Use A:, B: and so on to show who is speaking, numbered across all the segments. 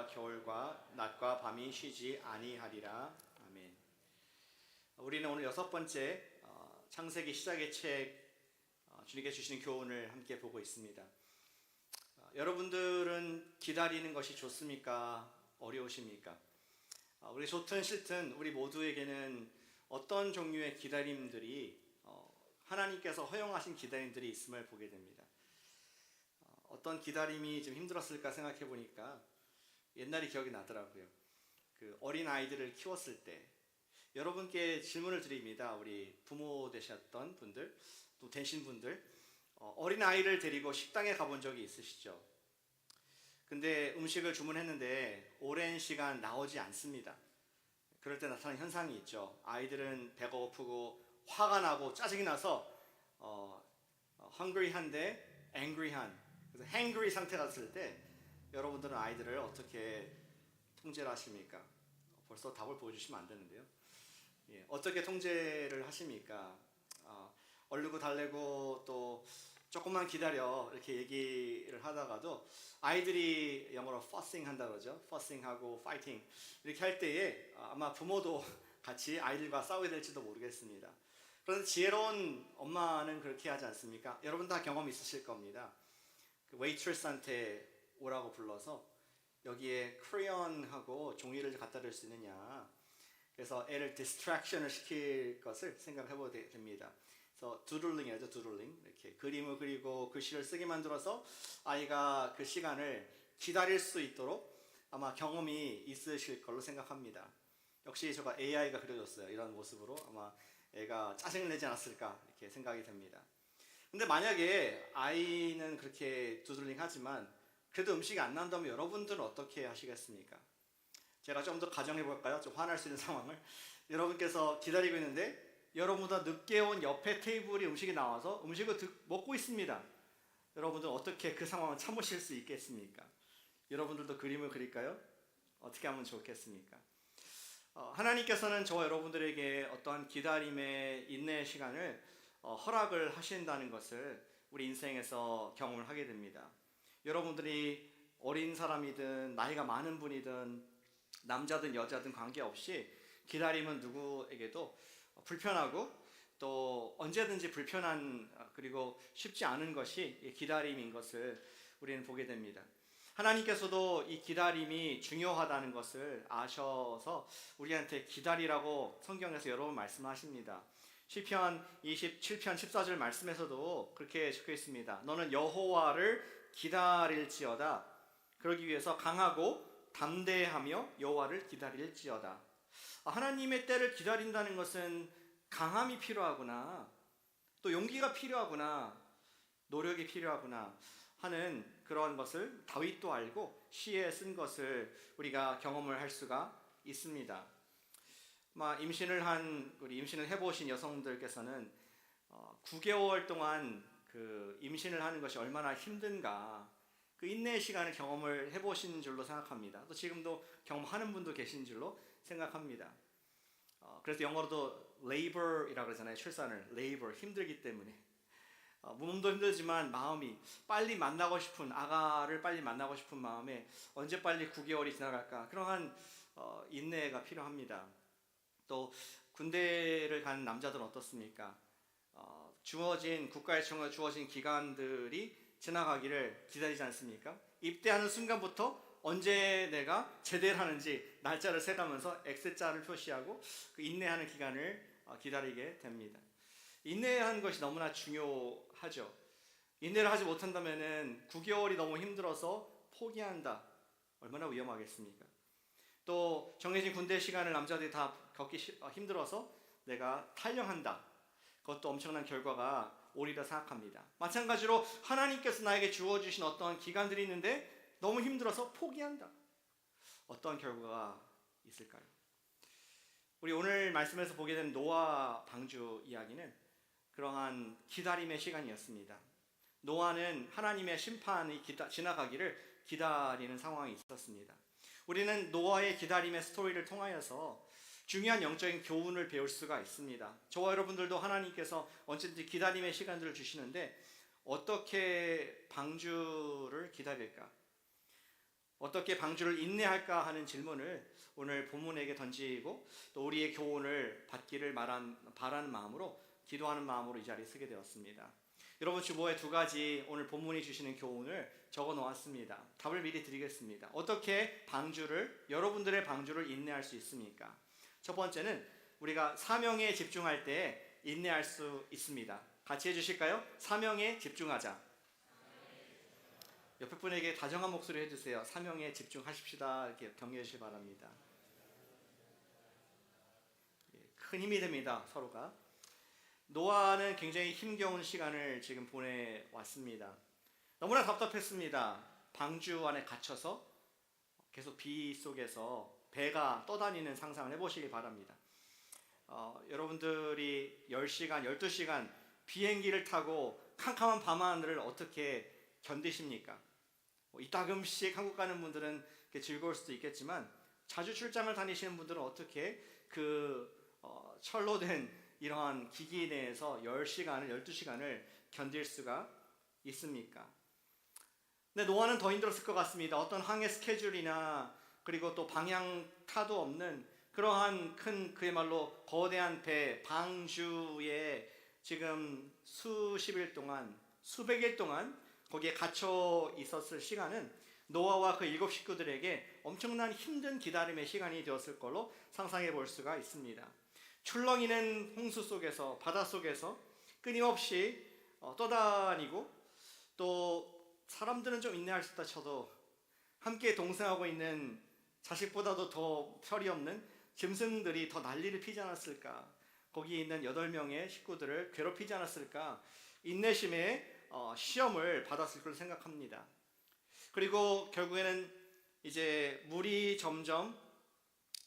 A: 여름과 겨울과 낮과 밤이 쉬지 아니하리라. 아멘. 우리는 오늘 여섯 번째 창세기 시작의 책 주님께 주시는 교훈을 함께 보고 있습니다. 여러분들은 기다리는 것이 좋습니까? 어려우십니까? 우리 좋든 싫든 우리 모두에게는 어떤 종류의 기다림들이 하나님께서 허용하신 기다림들이 있음을 보게 됩니다. 어떤 기다림이 좀 힘들었을까 생각해 보니까 옛날이 기억이 나더라고요. 그 어린 아이들을 키웠을 때 여러분께 질문을 드립니다. 우리 부모 되셨던 분들, 또 되신 분들, 어린 아이를 데리고 식당에 가본 적이 있으시죠? 근데 음식을 주문했는데 오랜 시간 나오지 않습니다. 그럴 때 나타나는 현상이 있죠. 아이들은 배가 고프고 화가 나고 짜증이 나서 hungry한데 angry한, 그래서 hangry 상태가 됐을 때 여러분들은 아이들을 어떻게 통제를 하십니까? 벌써 답을 보여주시면 안 되는데요. 어떻게 통제를 하십니까? 얼르고 달래고 또 조금만 기다려 이렇게 얘기를 하다가도 아이들이 영어로 fussing 한다 그러죠. fussing하고 fighting 이렇게 할 때에 아마 부모도 같이 아이들과 싸우게 될지도 모르겠습니다. 그런데 지혜로운 엄마는 그렇게 하지 않습니까? 여러분 다 경험 있으실 겁니다. 그 웨이트레스한테 오라고 불러서 여기에 크레ion하고 종이를 갖다 줄 수 있느냐, 그래서 애를 디스트랙션을 시킬 것을 생각해 보게 됩니다. 그래서 두들링이라죠. 두들링, 이렇게 그림을 그리고 글씨를 쓰게 만들어서 아이가 그 시간을 기다릴 수 있도록 아마 경험이 있으실 걸로 생각합니다. 역시 제가 AI가 그려줬어요. 이런 모습으로 아마 애가 짜증을 내지 않았을까 이렇게 생각이 됩니다. 근데 만약에 아이는 그렇게 두들링 하지만 그래도 음식이 안 나온다면 여러분들은 어떻게 하시겠습니까? 제가 좀 더 가정해 볼까요? 좀 화날 수 있는 상황을. 여러분께서 기다리고 있는데 여러분보다 늦게 온 옆에 테이블이 음식이 나와서 음식을 먹고 있습니다. 여러분들은 어떻게 그 상황을 참으실 수 있겠습니까? 여러분들도 그림을 그릴까요? 어떻게 하면 좋겠습니까? 하나님께서는 저와 여러분들에게 어떠한 기다림의 인내의 시간을 허락을 하신다는 것을 우리 인생에서 경험을 하게 됩니다. 여러분들이 어린 사람이든 나이가 많은 분이든 남자든 여자든 관계없이 기다림은 누구에게도 불편하고 또 언제든지 불편한 그리고 쉽지 않은 것이 기다림인 것을 우리는 보게 됩니다. 하나님께서도 이 기다림이 중요하다는 것을 아셔서 우리한테 기다리라고 성경에서 여러 번 말씀하십니다. 시편 27편 14절 말씀에서도 그렇게 적혀 있습니다. 너는 여호와를 기다릴지어다. 그러기 위해서 강하고 담대하며 여호와를 기다릴지어다. 하나님의 때를 기다린다는 것은 강함이 필요하구나, 또 용기가 필요하구나, 노력이 필요하구나 하는 그런 것을 다윗도 알고 시에 쓴 것을 우리가 경험을 할 수가 있습니다. 임신을 해보신 여성들께서는 9개월 동안 그 임신을 하는 것이 얼마나 힘든가, 그 인내의 시간을 경험을 해보신 줄로 생각합니다. 또 지금도 경험하는 분도 계신 줄로 생각합니다. 그래서 영어로도 labor이라고 그러잖아요. 출산을 labor, 힘들기 때문에 몸도 힘들지만 마음이 빨리 만나고 싶은, 아가를 빨리 만나고 싶은 마음에 언제 빨리 9개월이 지나갈까, 그러한 인내가 필요합니다. 또 군대를 간 남자들은 어떻습니까? 국가에 주어진 기간들이 지나가기를 기다리지 않습니까? 입대하는 순간부터 언제 내가 제대를 하는지 날짜를 세가면서 X자를 표시하고 그 인내하는 기간을 기다리게 됩니다. 인내하는 것이 너무나 중요하죠. 인내를 하지 못한다면 9개월이 너무 힘들어서 포기한다. 얼마나 위험하겠습니까? 또 정해진 군대 시간을 남자들이 다 겪기 힘들어서 내가 탈영한다. 그것도 엄청난 결과가 오리라 생각합니다. 마찬가지로 하나님께서 나에게 주어주신 어떤 기간들이 있는데 너무 힘들어서 포기한다. 어떤 결과가 있을까요? 우리 오늘 말씀에서 보게 된 노아 방주 이야기는 그러한 기다림의 시간이었습니다. 노아는 하나님의 심판이 지나가기를 기다리는 상황이 있었습니다. 우리는 노아의 기다림의 스토리를 통하여서 중요한 영적인 교훈을 배울 수가 있습니다. 저와 여러분들도 하나님께서 언제든지 기다림의 시간들을 주시는데 어떻게 방주를 기다릴까? 어떻게 방주를 인내할까 하는 질문을 오늘 본문에게 던지고 또 우리의 교훈을 받기를 바라는 마음으로 기도하는 마음으로 이 자리에 서게 되었습니다. 여러분 주보에 두 가지 오늘 본문이 주시는 교훈을 적어 놓았습니다. 답을 미리 드리겠습니다. 어떻게 여러분들의 방주를 인내할 수 있습니까? 첫 번째는 우리가 사명에 집중할 때 인내할 수 있습니다. 같이 해주실까요? 사명에 집중하자. 옆에 분에게 다정한 목소리 해주세요. 사명에 집중하십시다. 이렇게 격려해 주시기 바랍니다. 큰 힘이 됩니다. 서로가. 노아는 굉장히 힘겨운 시간을 지금 보내왔습니다. 너무나 답답했습니다. 방주 안에 갇혀서 계속 비 속에서 배가 떠다니는 상상을 해보시기 바랍니다. 여러분들이 10시간, 12시간 비행기를 타고 캄캄한 밤하늘을 어떻게 견디십니까? 이따금씩 한국 가는 분들은 즐거울 수도 있겠지만 자주 출장을 다니시는 분들은 어떻게 철로 된 이러한 기기 내에서 10시간을, 12시간을 견딜 수가 있습니까? 근데 노아는 더 힘들었을 것 같습니다. 어떤 항해 스케줄이나 그리고 또 방향타도 없는 그러한 큰 그야말로 거대한 배 방주에 지금 수십일 동안, 수백일 동안 거기에 갇혀 있었을 시간은 노아와 그 7 식구들에게 엄청난 힘든 기다림의 시간이 되었을 걸로 상상해 볼 수가 있습니다. 출렁이는 홍수 속에서, 바다 속에서 끊임없이 떠다니고, 또 사람들은 좀 인내할 수 있다 쳐도 함께 동생하고 있는 자식보다도 더 철이 없는 짐승들이 더 난리를 피지 않았을까, 거기 있는 8명의 식구들을 괴롭히지 않았을까, 인내심의 시험을 받았을 걸로 생각합니다. 그리고 결국에는 이제 물이 점점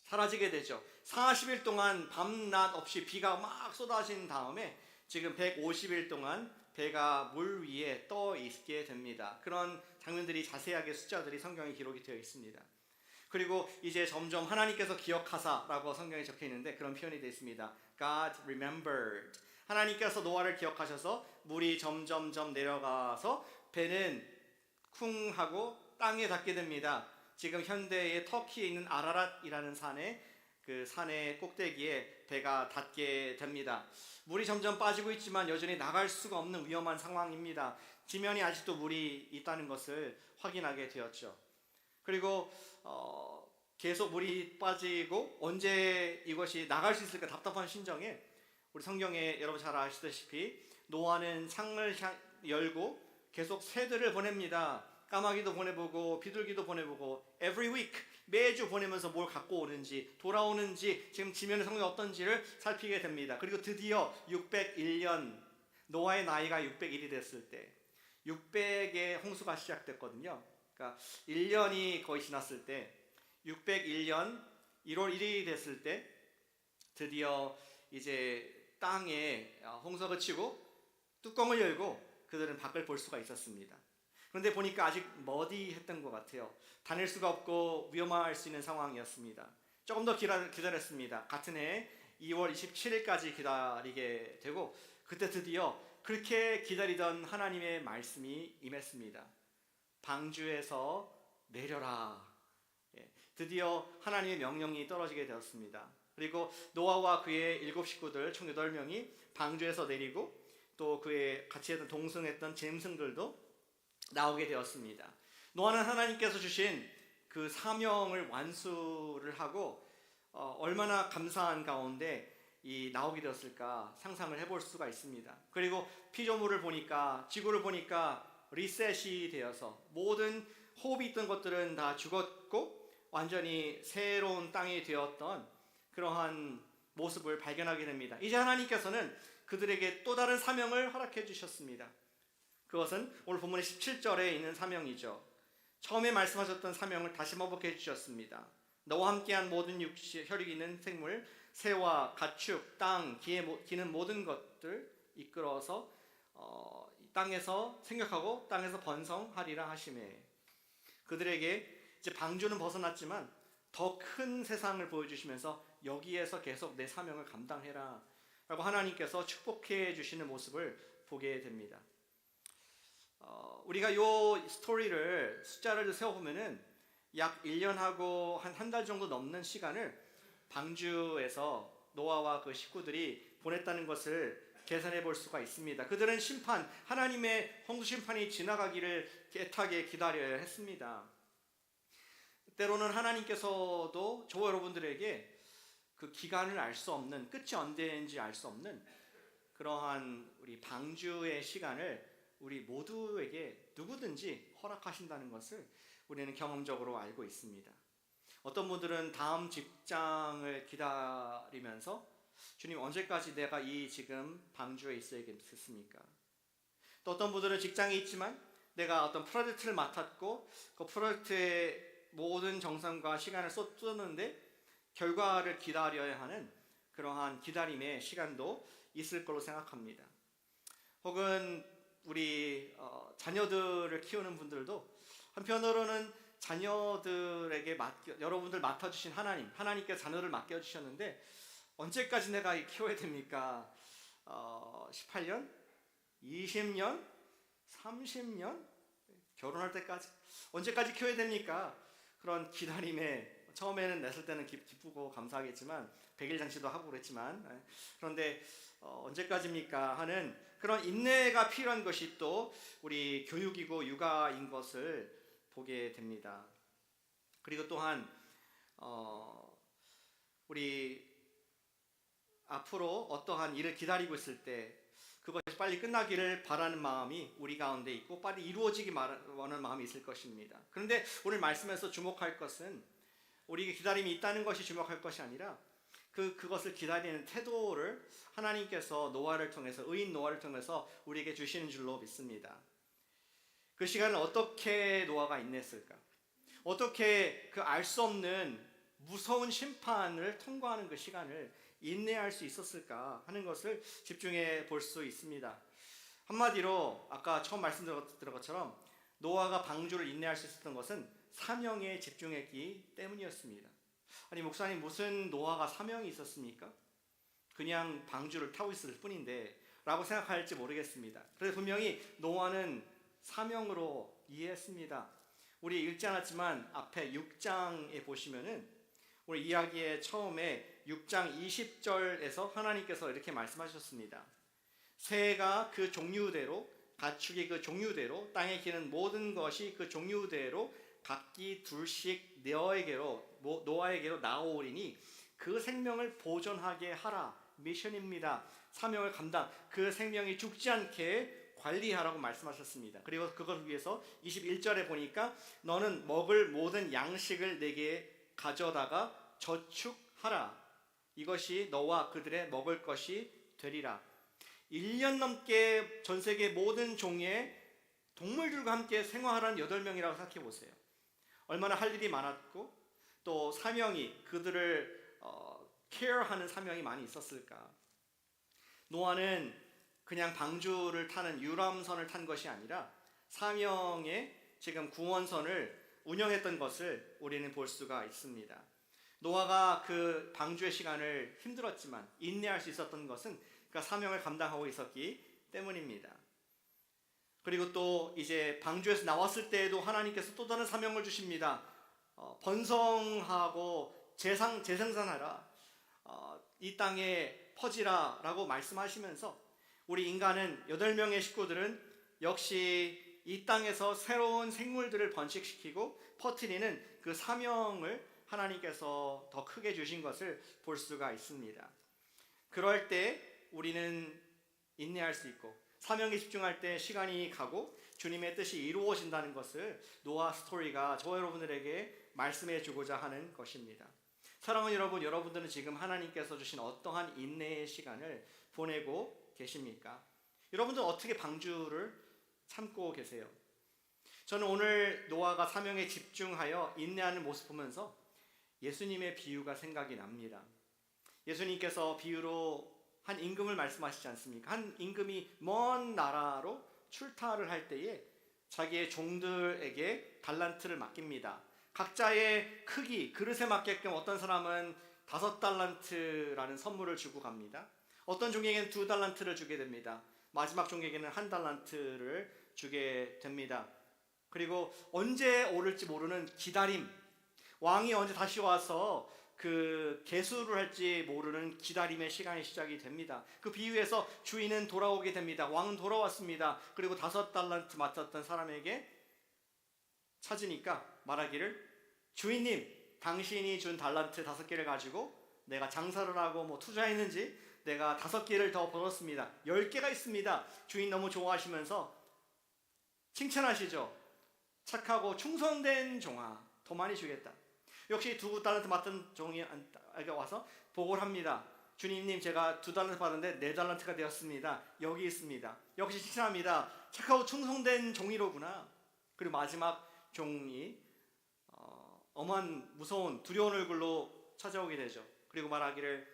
A: 사라지게 되죠. 40일 동안 밤낮 없이 비가 막 쏟아진 다음에 지금 150일 동안 배가 물 위에 떠 있게 됩니다. 그런 장면들이 자세하게 숫자들이 성경에 기록이 되어 있습니다. 그리고 이제 점점 하나님께서 기억하사라고 성경에 적혀 있는데 그런 표현이 되어 있습니다. God remembered. 하나님께서 노아를 기억하셔서 물이 점점점 내려가서 배는 쿵 하고 땅에 닿게 됩니다. 지금 현대의 터키에 있는 아라랏이라는 그 산의 꼭대기에 배가 닿게 됩니다. 물이 점점 빠지고 있지만 여전히 나갈 수가 없는 위험한 상황입니다. 지면이 아직도 물이 있다는 것을 확인하게 되었죠. 그리고 계속 물이 빠지고 언제 이것이 나갈 수 있을까 답답한 심정에 우리 성경에 여러분 잘 아시다시피 노아는 창을 열고 계속 새들을 보냅니다. 까마귀도 보내보고 비둘기도 보내보고 every week 매주 보내면서 뭘 갖고 오는지 돌아오는지 지금 지면의 상황이 어떤지를 살피게 됩니다. 그리고 드디어 601년 노아의 나이가 601이 됐을 때 600의 홍수가 시작됐거든요. 그러니까 1년이 거의 지났을 때 601년 1월 1일이 됐을 때 드디어 이제 땅에 홍수가 치고 뚜껑을 열고 그들은 밖을 볼 수가 있었습니다. 그런데 보니까 아직 머디했던 것 같아요. 다닐 수가 없고 위험할 수 있는 상황이었습니다. 조금 더 기다렸습니다. 같은 해 2월 27일까지 기다리게 되고 그때 드디어 그렇게 기다리던 하나님의 말씀이 임했습니다. 방주에서 내려라. 드디어 하나님의 명령이 떨어지게 되었습니다. 그리고 노아와 그의 7 식구들 총 8명이 방주에서 내리고 또 그의 같이 했던 동승했던 짐승들도 나오게 되었습니다. 노아는 하나님께서 주신 그 사명을 완수를 하고 얼마나 감사한 가운데 나오게 되었을까 상상을 해볼 수가 있습니다. 그리고 피조물을 보니까 지구를 보니까 리셋이 되어서 모든 호흡이 있던 것들은 다 죽었고 완전히 새로운 땅이 되었던 그러한 모습을 발견하게 됩니다. 이제 하나님께서는 그들에게 또 다른 사명을 허락해 주셨습니다. 그것은 오늘 본문의 17절에 있는 사명이죠. 처음에 말씀하셨던 사명을 다시 반복해 주셨습니다. 너와 함께한 모든 혈육 있는 생물, 새와 가축, 땅, 기는 모든 것들 이끌어서 땅에서 생육하고 땅에서 번성하리라 하시매. 그들에게 이제 방주는 벗어났지만 더 큰 세상을 보여주시면서 여기에서 계속 내 사명을 감당해라 라고 하나님께서 축복해 주시는 모습을 보게 됩니다. 우리가 이 스토리를 숫자를 세워보면은 약 1년하고 한 달 정도 넘는 시간을 방주에서 노아와 그 식구들이 보냈다는 것을 계산해 볼 수가 있습니다. 그들은 심판, 하나님의 홍수 심판이 지나가기를 애타게 기다려야 했습니다. 때로는 하나님께서도 저와 여러분들에게 그 기간을 알 수 없는, 끝이 언제인지 알 수 없는 그러한 우리 방주의 시간을 우리 모두에게 누구든지 허락하신다는 것을 우리는 경험적으로 알고 있습니다. 어떤 분들은 다음 직장을 기다리면서 주님, 언제까지 내가 이 지금 방주에 있어야겠습니까? 또 어떤 분들은 직장에 있지만 내가 어떤 프로젝트를 맡았고 그 프로젝트의 모든 정성과 시간을 쏟았는데 결과를 기다려야 하는 그러한 기다림의 시간도 있을 거로 생각합니다. 혹은 우리 자녀들을 키우는 분들도 한편으로는 자녀들에게 여러분들 맡아주신 하나님께 자녀를 맡겨주셨는데 언제까지 내가 키워야 됩니까? 18년? 20년? 30년? 결혼할 때까지? 언제까지 키워야 됩니까? 그런 기다림에 처음에는 냈을 때는 기쁘고 감사하겠지만 100일 장치도 하고 그랬지만 그런데 언제까지입니까? 하는 그런 인내가 필요한 것이 또 우리 교육이고 육아인 것을 보게 됩니다. 그리고 또한 우리 앞으로 어떠한 일을 기다리고 있을 때 그것이 빨리 끝나기를 바라는 마음이 우리 가운데 있고 빨리 이루어지기 원하는 마음이 있을 것입니다. 그런데 오늘 말씀에서 주목할 것은 우리에게 기다림이 있다는 것이 주목할 것이 아니라 그것을 기다리는 태도를 하나님께서 노아를 통해서, 의인 노아를 통해서 우리에게 주시는 줄로 믿습니다. 그 시간을 어떻게 노아가 인내했을까? 어떻게 그 알 수 없는 무서운 심판을 통과하는 그 시간을 인내할 수 있었을까 하는 것을 집중해 볼 수 있습니다. 한마디로 아까 처음 말씀드린 것처럼 노아가 방주를 인내할 수 있었던 것은 사명에 집중했기 때문이었습니다. 아니 목사님, 무슨 노아가 사명이 있었습니까? 그냥 방주를 타고 있을 뿐인데 라고 생각할지 모르겠습니다. 그래서 분명히 노아는 사명으로 이해했습니다. 우리 읽지 않았지만 앞에 6장에 보시면은 우리 이야기의 처음에 6장 20절에서 하나님께서 이렇게 말씀하셨습니다. 새가 그 종류대로, 가축이 그 종류대로, 땅에 기는 모든 것이 그 종류대로 각기 둘씩 노아에게로 나오리니 그 생명을 보존하게 하라. 미션입니다. 사명을 감당, 그 생명이 죽지 않게 관리하라고 말씀하셨습니다. 그리고 그걸 위해서 21절에 보니까 너는 먹을 모든 양식을 내게 가져다가 저축하라. 이것이 너와 그들의 먹을 것이 되리라. 1년 넘게 전 세계 모든 종의 동물들과 함께 생활한 8명이라고 생각해 보세요. 얼마나 할 일이 많았고 또 사명이, 그들을 케어하는 사명이 많이 있었을까. 노아는 그냥 방주를 타는 유람선을 탄 것이 아니라 사명의 지금 구원선을 운영했던 것을 우리는 볼 수가 있습니다. 노아가 그 방주의 시간을 힘들었지만 인내할 수 있었던 것은 그 사명을 감당하고 있었기 때문입니다. 그리고 또 이제 방주에서 나왔을 때에도 하나님께서 또 다른 사명을 주십니다. 번성하고 재생산하라, 이 땅에 퍼지라 라고 말씀하시면서 우리 인간은 8명의 식구들은 역시 이 땅에서 새로운 생물들을 번식시키고 퍼뜨리는 그 사명을 하나님께서 더 크게 주신 것을 볼 수가 있습니다. 그럴 때 우리는 인내할 수 있고 사명에 집중할 때 시간이 가고 주님의 뜻이 이루어진다는 것을 노아 스토리가 저 여러분들에게 말씀해 주고자 하는 것입니다. 사랑하는 여러분, 여러분들은 지금 하나님께서 주신 어떠한 인내의 시간을 보내고 계십니까? 여러분들은 어떻게 방주를 참고 계세요? 저는 오늘 노아가 사명에 집중하여 인내하는 모습 보면서 예수님의 비유가 생각이 납니다. 예수님께서 비유로 한 임금을 말씀하시지 않습니까? 한 임금이 먼 나라로 출타를 할 때에 자기의 종들에게 달란트를 맡깁니다. 각자의 크기, 그릇에 맞게끔 어떤 사람은 5달란트라는 선물을 주고 갑니다. 어떤 종에게는 2달란트를 주게 됩니다. 마지막 종에게는 1달란트를 주게 됩니다. 그리고 언제 오를지 모르는 기다림, 왕이 언제 다시 와서 그 계수를 할지 모르는 기다림의 시간이 시작이 됩니다. 그 비유에서 주인은 돌아오게 됩니다. 왕은 돌아왔습니다. 그리고 5달란트 맡았던 사람에게 찾으니까 말하기를, 주인님, 당신이 준 달란트 5개를 가지고 내가 장사를 하고 뭐 투자했는지 내가 5개를 더 벌었습니다. 10개가 있습니다. 주인 너무 좋아하시면서 칭찬하시죠. 착하고 충성된 종아, 더 많이 주겠다. 역시 2달란트 맡은 종이 와서 보고를 합니다. 주님님, 제가 2달란트 받았는데 4달란트가 되었습니다. 여기 있습니다. 역시 칭찬합니다. 착하고 충성된 종이로구나. 그리고 마지막 종이 엄한 무서운 두려운 얼굴로 찾아오게 되죠. 그리고 말하기를,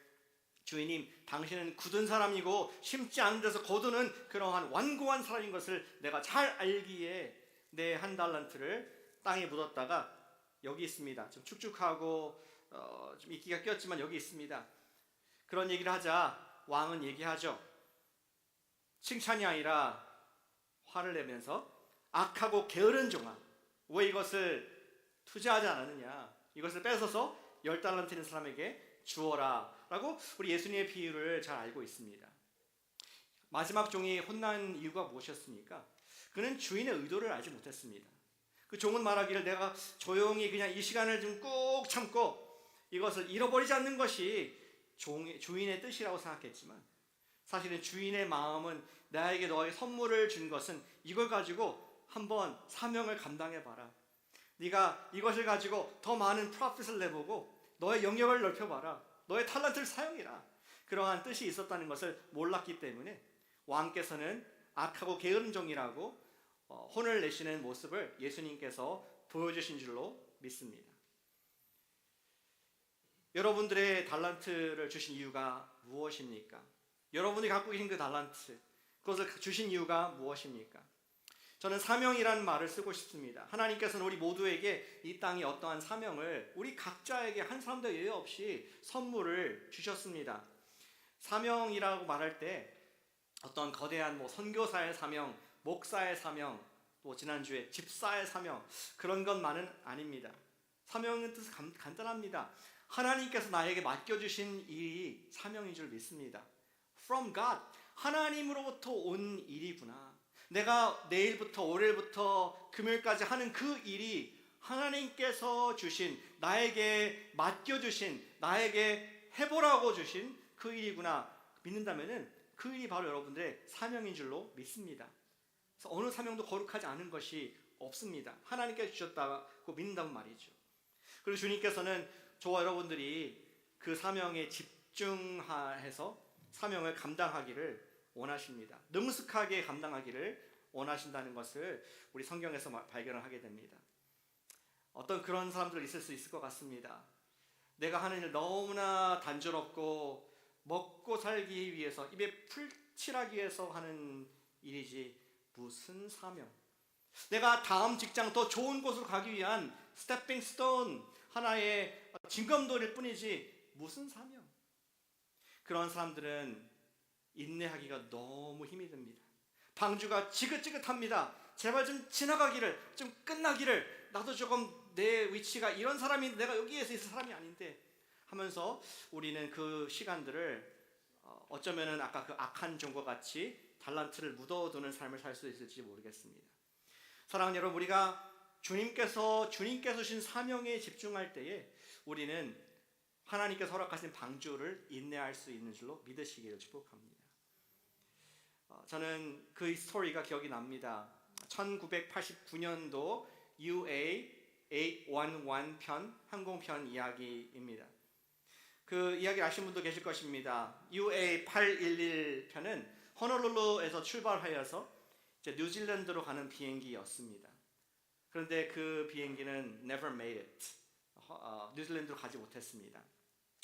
A: 주인님, 당신은 굳은 사람이고 심지 않은 데서 거두는 그러한 완고한 사람인 것을 내가 잘 알기에 내 1달란트를 땅에 묻었다가 여기 있습니다. 좀 축축하고 좀 이끼가 꼈지만 여기 있습니다. 그런 얘기를 하자 왕은 얘기하죠. 칭찬이 아니라 화를 내면서, 악하고 게으른 종아, 왜 이것을 투자하지 않았느냐, 이것을 뺏어서 10달란트 있는 사람에게 주어라 라고 우리 예수님의 비유를 잘 알고 있습니다. 마지막 종이 혼난 이유가 무엇이었습니까? 그는 주인의 의도를 알지 못했습니다. 그 종은 말하기를, 내가 조용히 그냥 이 시간을 좀 꾹 참고 이것을 잃어버리지 않는 것이 주인의 뜻이라고 생각했지만, 사실은 주인의 마음은 나에게 너에게 선물을 준 것은 이걸 가지고 한번 사명을 감당해봐라. 네가 이것을 가지고 더 많은 프로핏을 내보고 너의 영역을 넓혀봐라. 너의 탤런트를 사용해라. 그러한 뜻이 있었다는 것을 몰랐기 때문에 왕께서는 악하고 게으른 종이라고 혼을 내시는 모습을 예수님께서 보여주신 줄로 믿습니다. 여러분들의 달란트를 주신 이유가 무엇입니까? 여러분이 갖고 계신 그 달란트, 그것을 주신 이유가 무엇입니까? 저는 사명이라는 말을 쓰고 싶습니다. 하나님께서는 우리 모두에게 이 땅에 어떠한 사명을 우리 각자에게 한 사람도 예외 없이 선물을 주셨습니다. 사명이라고 말할 때 어떤 거대한 선교사의 사명, 목사의 사명, 또 지난주에 집사의 사명, 그런 것만은 아닙니다. 사명의 뜻은 간단합니다. 하나님께서 나에게 맡겨주신 일이 사명인 줄 믿습니다. From God, 하나님으로부터 온 일이구나. 내가 내일부터 월요일부터 금요일까지 하는 그 일이 하나님께서 주신, 나에게 맡겨주신, 나에게 해보라고 주신 그 일이구나 믿는다면은 그 일이 바로 여러분들의 사명인 줄로 믿습니다. 그래서 어느 사명도 거룩하지 않은 것이 없습니다. 하나님께서 주셨다고 믿는다는 말이죠. 그리고 주님께서는 저와 여러분들이 그 사명에 집중해서 사명을 감당하기를 원하십니다. 능숙하게 감당하기를 원하신다는 것을 우리 성경에서 발견을 하게 됩니다. 어떤 그런 사람들 있을 수 있을 것 같습니다. 내가 하는 일 너무나 단조롭고 먹고 살기 위해서, 입에 풀칠하기 위해서 하는 일이지 무슨 사명. 내가 다음 직장, 더 좋은 곳으로 가기 위한 스태핑 스톤, 하나의 징검도리일 뿐이지 무슨 사명. 그런 사람들은 인내하기가 너무 힘이 듭니다. 방주가 지긋지긋합니다. 제발 좀 지나가기를, 좀 끝나기를, 나도 조금 내 위치가 이런 사람인데 내가 여기에서 있을 사람이 아닌데 하면서 우리는 그 시간들을 어쩌면은 아까 그 악한 종과 같이 달란트를 묻어두는 삶을 살 수 있을지 모르겠습니다. 사랑하는 여러분, 우리가 주님께서 주신 사명에 집중할 때에 우리는 하나님께서 허락하신 방주를 인내할 수 있는 줄로 믿으시기를 축복합니다. 저는 그 스토리가 기억이 납니다. 1989년도 UA811 편, 항공편 이야기입니다. 그 이야기 아시는 분도 계실 것입니다. UA811 편은 호놀룰루에서 출발하여서 이제 뉴질랜드로 가는 비행기였습니다. 그런데 그 비행기는 never made it. 뉴질랜드로 가지 못했습니다.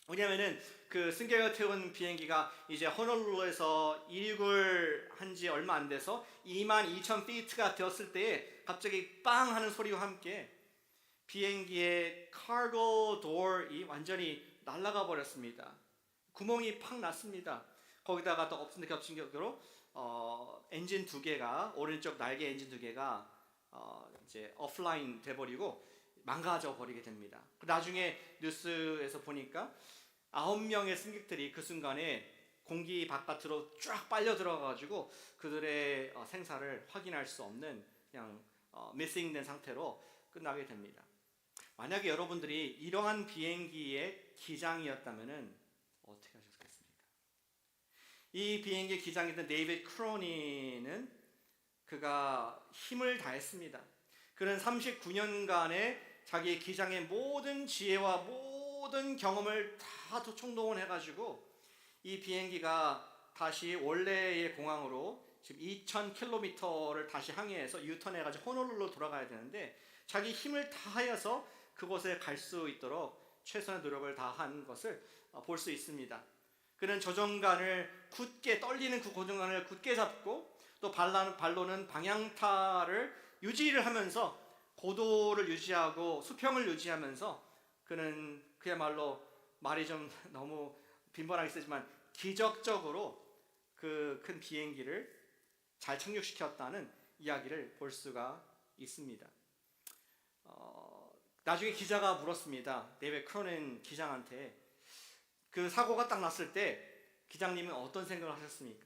A: 왜냐하면은 그 승객을 태운 비행기가 이제 호놀룰루에서 이륙을 한 지 얼마 안 돼서 22,000피트가 되었을 때에 갑자기 빵 하는 소리와 함께 비행기의 카고 도어이 완전히 날아가 버렸습니다. 구멍이 팍 났습니다. 거기다가 또 겹친 격으로 엔진 2개가, 오른쪽 날개 엔진 2개가 이제 오프라인 돼버리고 망가져 버리게 됩니다. 나중에 뉴스에서 보니까 9명의 승객들이 그 순간에 공기 바깥으로 쫙 빨려 들어가가지고 그들의 생사를 확인할 수 없는 그냥 미싱된 상태로 끝나게 됩니다. 만약에 여러분들이 이러한 비행기의 기장이었다면 어떻게 하셨겠습니까? 이 비행기 기장이던 데이비드 크로니는 그가 힘을 다했습니다. 그는 39년간의 자기의 기장의 모든 지혜와 모든 경험을 다 총동원해가지고 이 비행기가 다시 원래의 공항으로 지금 2,000km를 다시 항해해서 유턴해가지고 호놀룰루로 돌아가야 되는데 자기 힘을 다하여서 그곳에 갈 수 있도록 최선의 노력을 다한 것을 볼 수 있습니다. 그는 조종간을 굳게 떨리는 그 조종간을 굳게 잡고 또 발로는 방향타를 유지를 하면서 고도를 유지하고 수평을 유지하면서 그는 그야말로 말이 좀 너무 빈번하게 쓰지만 기적적으로 그 큰 비행기를 잘 착륙시켰다는 이야기를 볼 수가 있습니다. 나중에 기자가 물었습니다. 데이비드 크로넨 기장한테 그 사고가 딱 났을 때 기장님은 어떤 생각을 하셨습니까?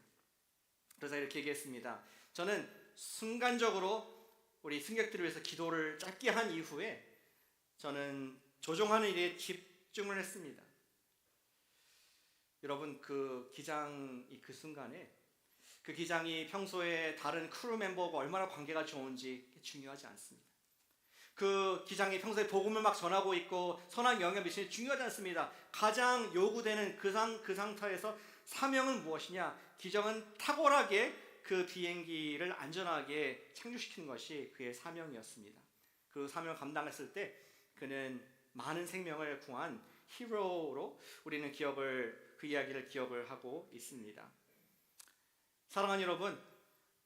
A: 그래서 이렇게 얘기했습니다. 저는 순간적으로 우리 승객들을 위해서 기도를 짧게 한 이후에 저는 조종하는 일에 집중을 했습니다. 여러분, 그 기장이 그 순간에 그 기장이 평소에 다른 크루 멤버가 얼마나 관계가 좋은지 중요하지 않습니다. 그 기장이 평소에 복음을 막 전하고 있고 선한 영향을 미치는 게 중요하지 않습니다. 가장 요구되는 그 상태에서 사명은 무엇이냐? 기장은 탁월하게 그 비행기를 안전하게 착륙시키는 것이 그의 사명이었습니다. 그 사명을 감당했을 때 그는 많은 생명을 구한 히로로 우리는 그 이야기를 기억을 하고 있습니다. 사랑하는 여러분,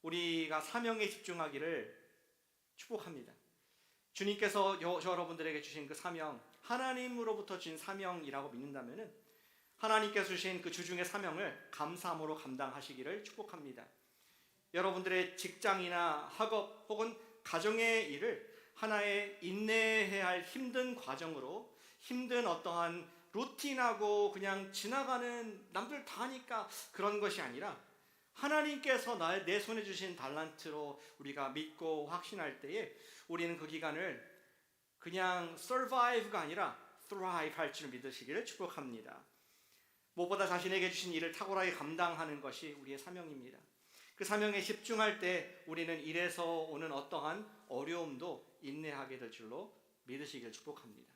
A: 우리가 사명에 집중하기를 축복합니다. 주님께서 여러분들에게 주신 그 사명, 하나님으로부터 주신 사명이라고 믿는다면 하나님께서 주신 그 주중의 사명을 감사함으로 감당하시기를 축복합니다. 여러분들의 직장이나 학업 혹은 가정의 일을 하나의 인내해야 할 힘든 과정으로, 힘든 어떠한 루틴하고 그냥 지나가는 남들 다 하니까 그런 것이 아니라 하나님께서 내 손에 주신 달란트로 우리가 믿고 확신할 때에 우리는 그 기간을 그냥 survive가 아니라 thrive 할 줄 믿으시기를 축복합니다. 무엇보다 자신에게 주신 일을 탁월하게 감당하는 것이 우리의 사명입니다. 그 사명에 집중할 때 우리는 일에서 오는 어떠한 어려움도 인내하게 될 줄로 믿으시기를 축복합니다.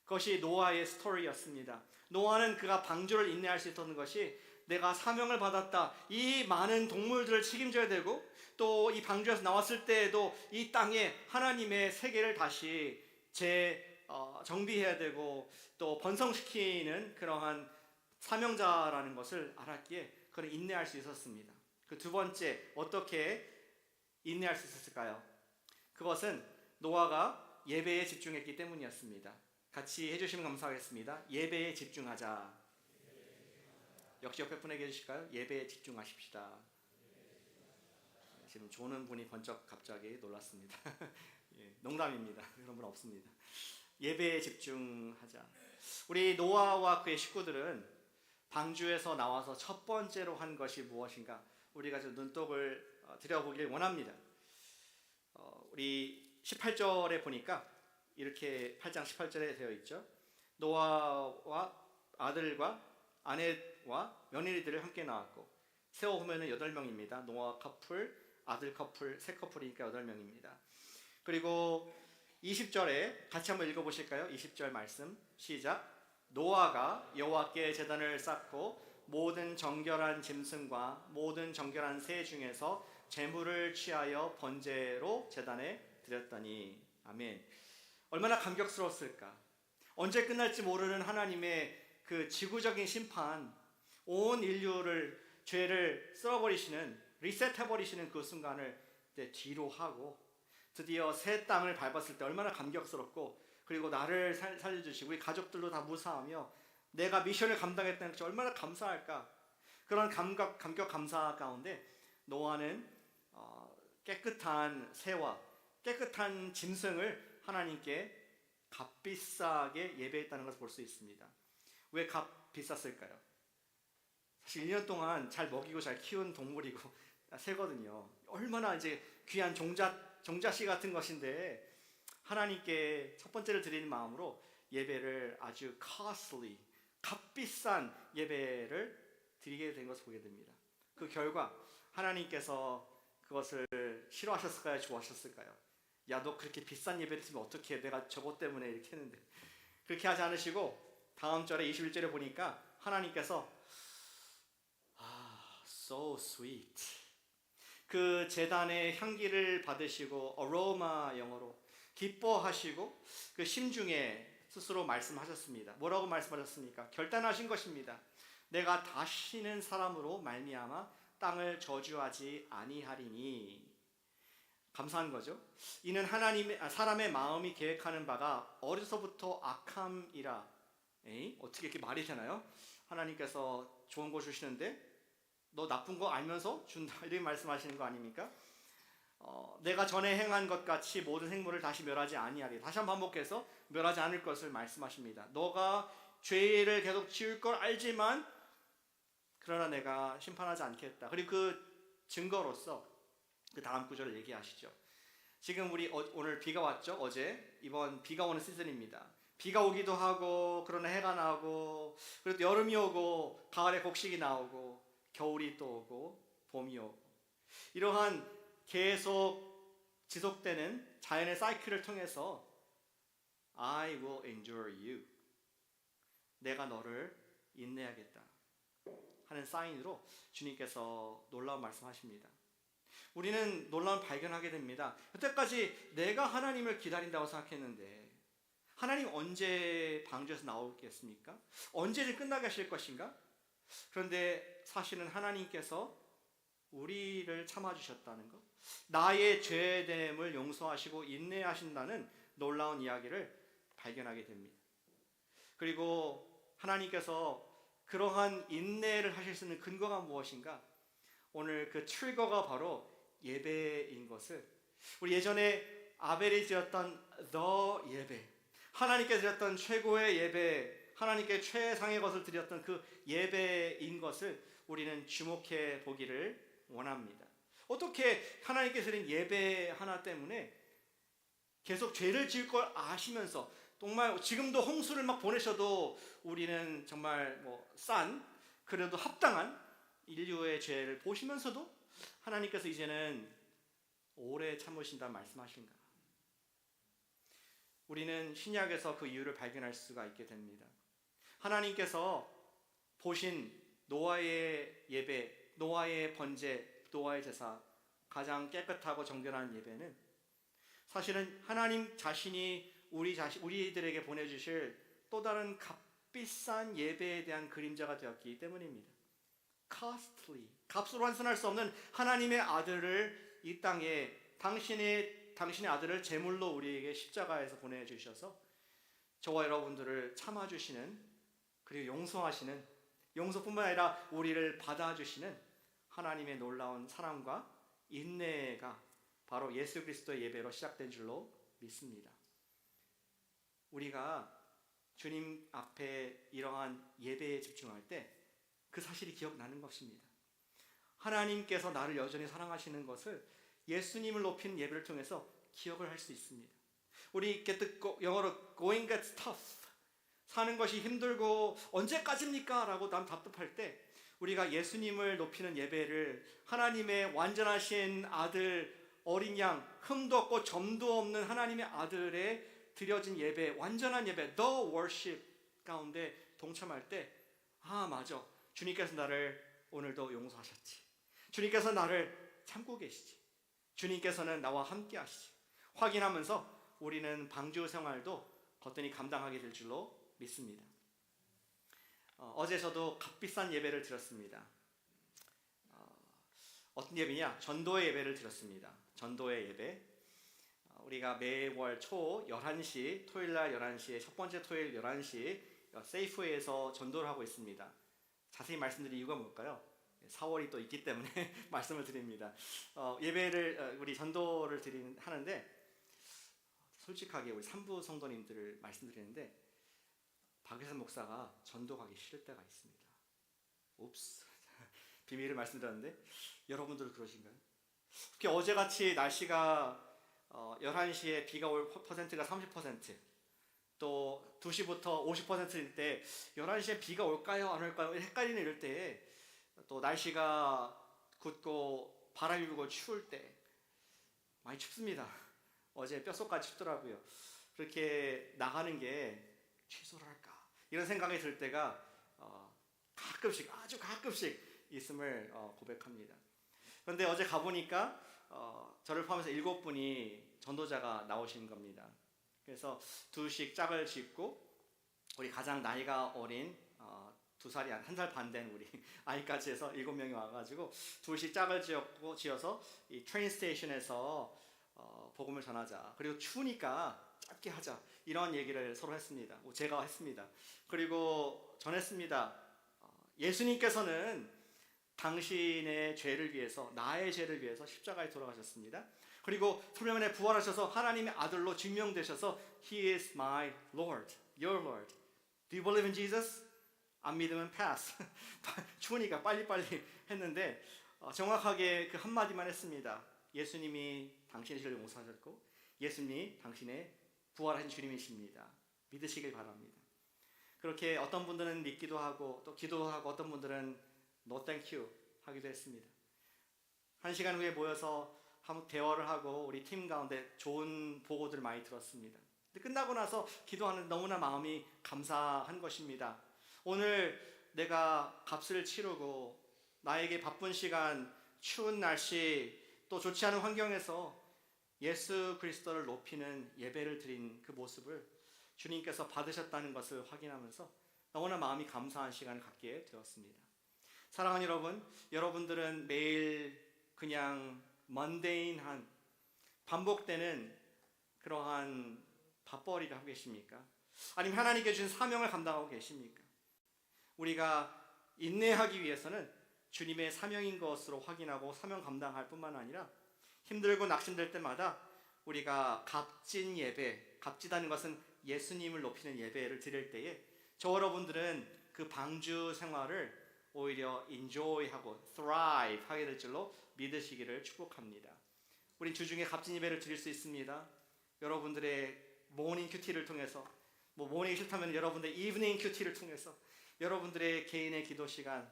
A: 그것이 노아의 스토리였습니다. 노아는 그가 방주를 인내할 수 있었던 것이 내가 사명을 받았다. 이 많은 동물들을 책임져야 되고 또 이 방주에서 나왔을 때에도 이 땅에 하나님의 세계를 다시 정비해야 되고 또 번성시키는 그러한 사명자라는 것을 알았기에 그는 인내할 수 있었습니다. 그 두 번째, 어떻게 인내할 수 있었을까요? 그것은 노아가 예배에 집중했기 때문이었습니다. 같이 해주시면 감사하겠습니다. 예배에 집중하자. 역시 옆에 분에게 해주실까요? 예배에 집중하십시다. 지금 조는 분이 번쩍 갑자기 놀랐습니다. 예, 농담입니다. 그런 분 없습니다. 예배에 집중하자. 우리 노아와 그의 식구들은 방주에서 나와서 첫 번째로 한 것이 무엇인가? 우리가 좀 눈독을 들여보길 원합니다. 우리 18절에 보니까 이렇게 8장 18절에 되어 있죠. 노아와 아들과 아내와 며느리들을 함께 낳았고 세어보면 8명입니다. 노아 커플, 아들 커플, 세 커플이니까 8명입니다. 그리고 20절에 같이 한번 읽어보실까요? 20절 말씀 시작. 노아가 여호와께 제단을 쌓고 모든 정결한 짐승과 모든 정결한 새 중에서 제물을 취하여 번제로 제단에 드렸더니 아멘. 얼마나 감격스러웠을까. 언제 끝날지 모르는 하나님의 그 지구적인 심판, 온 인류를 죄를 쓸어버리시는, 리셋해버리시는 그 순간을 뒤로 하고 드디어 새 땅을 밟았을 때 얼마나 감격스럽고 그리고 나를 살려주시고 우리 가족들도 다 무사하며 내가 미션을 감당했다는 것이 얼마나 감사할까. 그런 감격 감사 가운데 노아는 깨끗한 새와 깨끗한 짐승을 하나님께 값비싸게 예배했다는 것을 볼 수 있습니다. 왜 값비쌌을까요? 사실 1년 동안 잘 먹이고 잘 키운 동물이고 새거든요. 얼마나 이제 귀한 종자씨 같은 것인데 하나님께 첫 번째를 드리는 마음으로 예배를 아주 costly, 값비싼 예배를 드리게 된 것을 보게 됩니다. 그 결과 하나님께서 그것을 싫어하셨을까요? 좋아하셨을까요? 야, 너 그렇게 비싼 예배를 드리면 어떡해? 내가 저것 때문에 이렇게 했는데. 그렇게 하지 않으시고 다음 절에 21절에 보니까 하나님께서 so sweet, 그 제단의 향기를 받으시고 어로마, 영어로 기뻐하시고 그 심중에 스스로 말씀하셨습니다. 뭐라고 말씀하셨습니까? 결단하신 것입니다. 내가 다시는 사람으로 말미암아 땅을 저주하지 아니하리니. 감사한 거죠. 이는 사람의 마음이 계획하는 바가 어려서부터 악함이라. 어떻게 이렇게 말이 되나요? 하나님께서 좋은 거 주시는데 너 나쁜 거 알면서 준다, 이렇게 말씀하시는 거 아닙니까? 내가 전에 행한 것 같이 모든 생물을 다시 멸하지 아니하리. 다시 한번 반복해서 멸하지 않을 것을 말씀하십니다. 너가 죄를 계속 지을 걸 알지만 그러나 내가 심판하지 않겠다. 그리고 그 증거로서 그 다음 구절을 얘기하시죠. 지금 우리 오늘 비가 왔죠? 어제 이번 비가 오는 시즌입니다. 비가 오기도 하고 그러나 해가 나고 그리고 여름이 오고 가을에 곡식이 나오고 겨울이 또 오고 봄이 오고 이러한 계속 지속되는 자연의 사이클을 통해서 I will endure you, 내가 너를 인내하겠다 하는 사인으로 주님께서 놀라운 말씀하십니다. 우리는 놀라운 발견하게 됩니다. 여태까지 내가 하나님을 기다린다고 생각했는데 하나님 언제 방주에서 나오겠습니까? 언제 끝나게 하실 것인가? 그런데 사실은 하나님께서 우리를 참아주셨다는 것, 나의 죄됨을 용서하시고 인내하신다는 놀라운 이야기를 발견하게 됩니다. 그리고 하나님께서 그러한 인내를 하실 수 있는 근거가 무엇인가? 오늘 그 트리거가 바로 예배인 것을, 우리 예전에 아벨이 드렸던 the 예배, 하나님께 드렸던 최고의 예배, 하나님께 최상의 것을 드렸던 그 예배인 것을 우리는 주목해 보기를 원합니다. 어떻게 하나님께 드린 예배 하나 때문에 계속 죄를 지을 걸 아시면서 정말 지금도 홍수를 막 보내셔도 우리는 정말 싼, 그래도 합당한 인류의 죄를 보시면서도 하나님께서 이제는 오래 참으신다 말씀하신가? 우리는 신약에서 그 이유를 발견할 수가 있게 됩니다. 하나님께서 보신 노아의 예배, 노아의 번제, 노아의 제사, 가장 깨끗하고 정결한 예배는 사실은 하나님 자신이 우리들에게 보내주실 또 다른 값비싼 예배에 대한 그림자가 되었기 때문입니다. costly, 값으로 환산할 수 없는 하나님의 아들을 이 땅에 당신의 아들을 제물로 우리에게 십자가에서 보내주셔서 저와 여러분들을 참아주시는, 그리고 용서하시는, 용서뿐만 아니라 우리를 받아주시는 하나님의 놀라운 사랑과 인내가 바로 예수 그리스도의 예배로 시작된 줄로 믿습니다. 우리가 주님 앞에 이러한 예배에 집중할 때 그 사실이 기억나는 것입니다. 하나님께서 나를 여전히 사랑하시는 것을 예수님을 높이는 예배를 통해서 기억을 할 수 있습니다. 우리 영어로 going gets tough, 사는 것이 힘들고 언제까지입니까? 라고 남 답답할 때 우리가 예수님을 높이는 예배를, 하나님의 완전하신 아들, 어린 양, 흠도 없고 점도 없는 하나님의 아들의 드려진 예배, 완전한 예배, the worship 가운데 동참할 때 맞아, 주님께서 나를 오늘도 용서하셨지, 주님께서 나를 참고 계시지, 주님께서는 나와 함께 하시지 확인하면서 우리는 방주 생활도 거뜬히 감당하게 될 줄로 믿습니다. 어제 저도 값비싼 예배를 드렸습니다. 어떤 예배냐? 전도의 예배를 드렸습니다. 전도의 예배. 우리가 매월 초 11시, 토요일날 11시에, 첫 번째 토요일 11시 세이프웨이에서 전도를 하고 있습니다. 자세히 말씀드릴 이유가 뭘까요? 4월이 또 있기 때문에 말씀을 드립니다. 예배를 우리 전도를 하는데 솔직하게 우리 산부 성도님들을 말씀드리는데 박유선 목사가 전도 가기 싫을 때가 있습니다. 옵스. 비밀을 말씀드렸는데 여러분들 그러신가요? 특히 어제같이 날씨가 11시에 비가 올 퍼센트가 30%, 또 2시부터 50%일 때 11시에 비가 올까요 안 올까요 헷갈리는 이럴 때, 또 날씨가 굳고 바람이 불고 추울 때 많이 춥습니다. 어제 뼛속까지 춥더라고요. 그렇게 나가는 게 취소를 할까 이런 생각이 들 때가 가끔씩, 아주 가끔씩 있음을 고백합니다. 그런데 어제 가보니까 저를 포함해서 7분이 전도자가 나오신 겁니다. 그래서 2씩 짝을 짓고 우리 가장 나이가 어린 2살이 1살 반 된 우리 아이까지 해서 7명이 와가지고 2씩 짝을 지어서 이 트레인 스테이션에서 복음을 전하자. 그리고 추우니까 짧게 하자. 이런 얘기를 서로 했습니다. 제가 했습니다. 그리고 전했습니다. 예수님께서는 당신의 죄를 위해서, 나의 죄를 위해서 십자가에 돌아가셨습니다. 그리고 3년 만에 부활하셔서 하나님의 아들로 증명되셔서 He is my Lord, your Lord. Do you believe in Jesus? 안 믿으면 pass. 추우니까 빨리빨리 했는데 정확하게 그 한마디만 했습니다. 예수님이 당신의 죄를 용서하셨고 예수님이 당신의 부활하신 주님이십니다. 믿으시길 바랍니다. 그렇게 어떤 분들은 믿기도 하고 또 기도하고 어떤 분들은 No thank you 하기도 했습니다. 1시간 후에 모여서 한번 대화를 하고 우리 팀 가운데 좋은 보고들을 많이 들었습니다. 근데 끝나고 나서 기도하는 너무나 마음이 감사한 것입니다. 오늘 내가 값을 치르고 나에게 바쁜 시간, 추운 날씨, 또 좋지 않은 환경에서 예수 그리스도를 높이는 예배를 드린 그 모습을 주님께서 받으셨다는 것을 확인하면서 너무나 마음이 감사한 시간을 갖게 되었습니다. 사랑하는 여러분, 여러분들은 매일 그냥 먼데인한 반복되는 그러한 밥벌이를 하고 계십니까? 아니면 하나님께 주신 사명을 감당하고 계십니까? 우리가 인내하기 위해서는 주님의 사명인 것으로 확인하고 사명 감당할 뿐만 아니라 힘들고 낙심될 때마다 우리가 값진 예배, 값지다는 것은 예수님을 높이는 예배를 드릴 때에 저 여러분들은 그 방주 생활을 오히려 enjoy하고 thrive 하게 될 줄로 믿으시기를 축복합니다. 우린 주중에 값진 예배를 드릴 수 있습니다. 여러분들의 모닝 큐티를 통해서, 모닝이 싫다면 여러분들의 이브닝 큐티를 통해서, 여러분들의 개인의 기도 시간,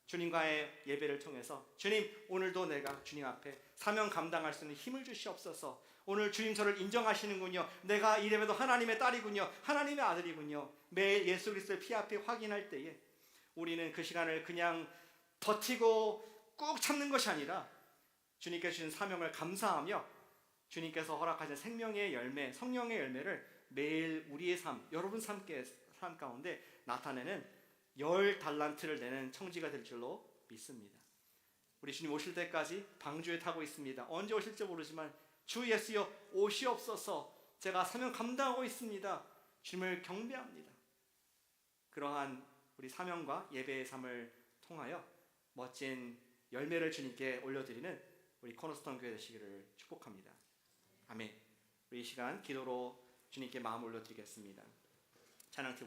A: 주님과의 예배를 통해서 주님, 오늘도 내가 주님 앞에 사명 감당할 수 있는 힘을 주시옵소서. 오늘 주님 저를 인정하시는군요. 내가 이래봬도 하나님의 딸이군요. 하나님의 아들이군요. 매일 예수 그리스도의 피 앞에 확인할 때에 우리는 그 시간을 그냥 버티고 꾹 참는 것이 아니라 주님께 주신 사명을 감사하며 주님께서 허락하신 생명의 열매, 성령의 열매를 매일 우리의 삶, 여러분 삶 가운데 나타내는 10달란트를 내는 청지가 될 줄로 믿습니다. 우리 주님 오실 때까지 방주에 타고 있습니다. 언제 오실지 모르지만 주 예수여 오시옵소서. 제가 사명 감당하고 있습니다. 주님을 경배합니다. 그러한 우리 사명과 예배의 삶을 통하여 멋진 열매를 주님께 올려드리는 우리 코너스톤 교회 되시기를 축복합니다. 아멘. 우리 이 시간 기도로 주님께 마음 올려드리겠습니다. 찬양